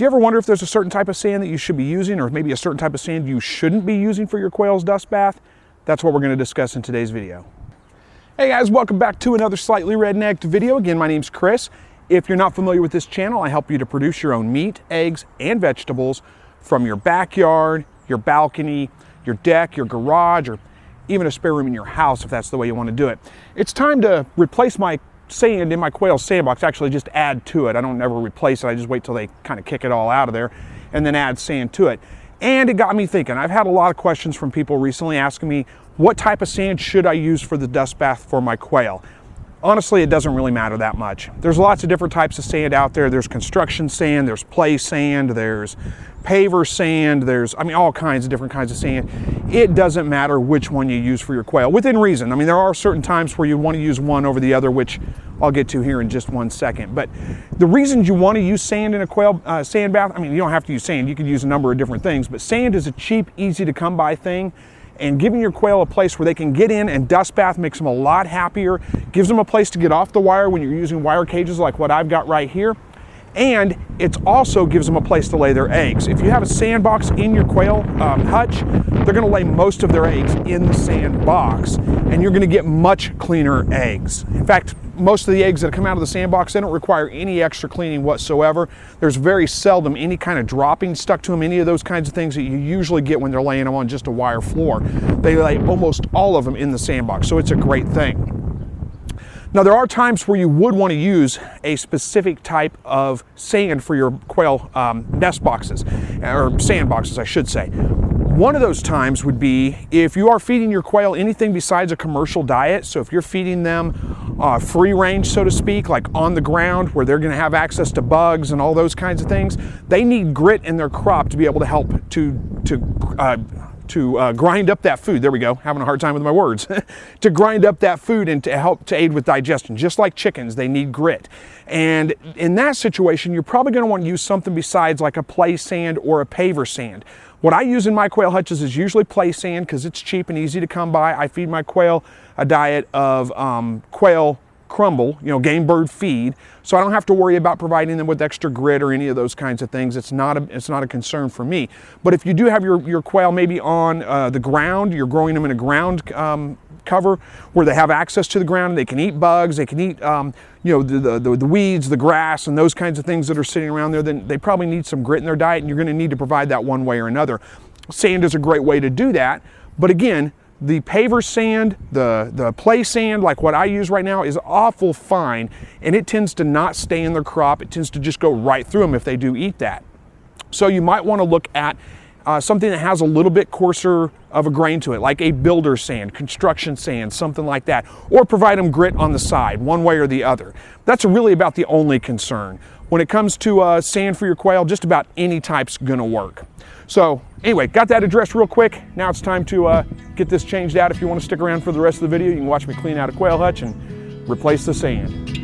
Do you ever wonder if there's a certain type of sand that you should be using, or maybe a certain type of sand you shouldn't be using for your quail's dust bath? That's what we're going to discuss in today's video. Hey guys, welcome back to another Slightly Rednecked video. Again, my name's Chris. If you're not familiar with this channel, I help you to produce your own meat, eggs, and vegetables from your backyard, your balcony, your deck, your garage, or even a spare room in your house if that's the way you want to do it. It's time to replace my sand in my quail sandbox, actually just add to it. I don't ever replace it, I just wait till they kind of kick it all out of there and then add sand to it. And it got me thinking. I've had a lot of questions from people recently asking me, what type of sand should I use for the dust bath for my quail? Honestly, it doesn't really matter that much. There's lots of different types of sand out there. There's construction sand, there's play sand, there's paver sand, there's, all kinds of different kinds of sand. It doesn't matter which one you use for your quail, within reason. There are certain times where you want to use one over the other, which I'll get to here in just one second. But the reasons you want to use sand in a quail sand bath, you don't have to use sand. You can use a number of different things, but sand is a cheap, easy to come by thing. And giving your quail a place where they can get in and dust bath makes them a lot happier, gives them a place to get off the wire when you're using wire cages like what I've got right here. And it also gives them a place to lay their eggs. If you have a sandbox in your quail hutch, they're gonna lay most of their eggs in the sandbox, and you're gonna get much cleaner eggs. In fact, most of the eggs that come out of the sandbox, they don't require any extra cleaning whatsoever. There's very seldom any kind of dropping stuck to them, any of those kinds of things that you usually get when they're laying them on just a wire floor. They lay almost all of them in the sandbox, so it's a great thing. Now, there are times where you would want to use a specific type of sand for your quail nest boxes, or sand boxes, I should say. One of those times would be if you are feeding your quail anything besides a commercial diet. So if you're feeding them free range, so to speak, like on the ground where they're going to have access to bugs and all those kinds of things, they need grit in their crop to be able to help to grind up that food. There we go, having a hard time with my words. To grind up that food and to help to aid with digestion. Just like chickens, they need grit. And in that situation, you're probably going to want to use something besides like a play sand or a paver sand. What I use in my quail hutches is usually play sand because it's cheap and easy to come by. I feed my quail a diet of quail crumble, game bird feed, so I don't have to worry about providing them with extra grit or any of those kinds of things. It's not a concern for me. But if you do have your quail maybe on the ground, you're growing them in a ground cover where they have access to the ground, they can eat bugs, they can eat the weeds, the grass, and those kinds of things that are sitting around there, then they probably need some grit in their diet, and you're going to need to provide that one way or another. Sand is a great way to do that, but again, the paver sand, the play sand, like what I use right now, is awful fine, and it tends to not stay in their crop. It tends to just go right through them if they do eat that. So you might want to look at something that has a little bit coarser of a grain to it, like a builder sand, construction sand, something like that, or provide them grit on the side, one way or the other. That's really about the only concern. When it comes to sand for your quail, just about any type's gonna work. So anyway, got that addressed real quick. Now it's time to get this changed out. If you want to stick around for the rest of the video, you can watch me clean out a quail hutch and replace the sand.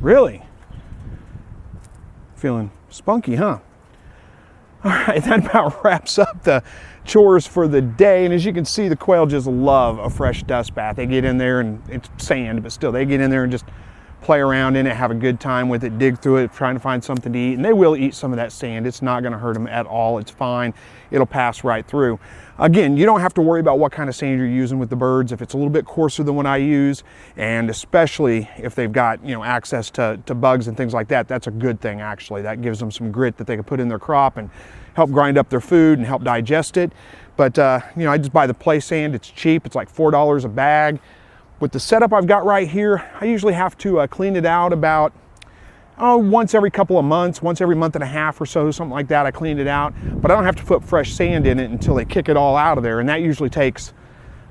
Really? Feeling spunky, huh? All right, that about wraps up the chores for the day. And as you can see, the quail just love a fresh dust bath. They get in there, and it's sand, but still they get in there and just play around in it, have a good time with it, dig through it, trying to find something to eat. And they will eat some of that sand. It's not going to hurt them at all. It's fine. It'll pass right through. Again, you don't have to worry about what kind of sand you're using with the birds. If it's a little bit coarser than what I use, and especially if they've got, you know, access to bugs and things like that, that's a good thing actually. That gives them some grit that they can put in their crop and help grind up their food and help digest it. But you know, I just buy the play sand. It's cheap. It's like $4 a bag. With the setup I've got right here, I usually have to clean it out about once every couple of months, once every month and a half or so, something like that. I clean it out, but I don't have to put fresh sand in it until they kick it all out of there. And that usually takes,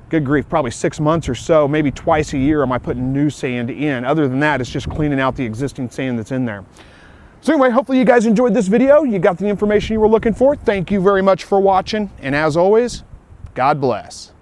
good grief, probably 6 months or so. Maybe twice a year am I putting new sand in. Other than that, it's just cleaning out the existing sand that's in there. So anyway, hopefully you guys enjoyed this video. You got the information you were looking for. Thank you very much for watching. And as always, God bless.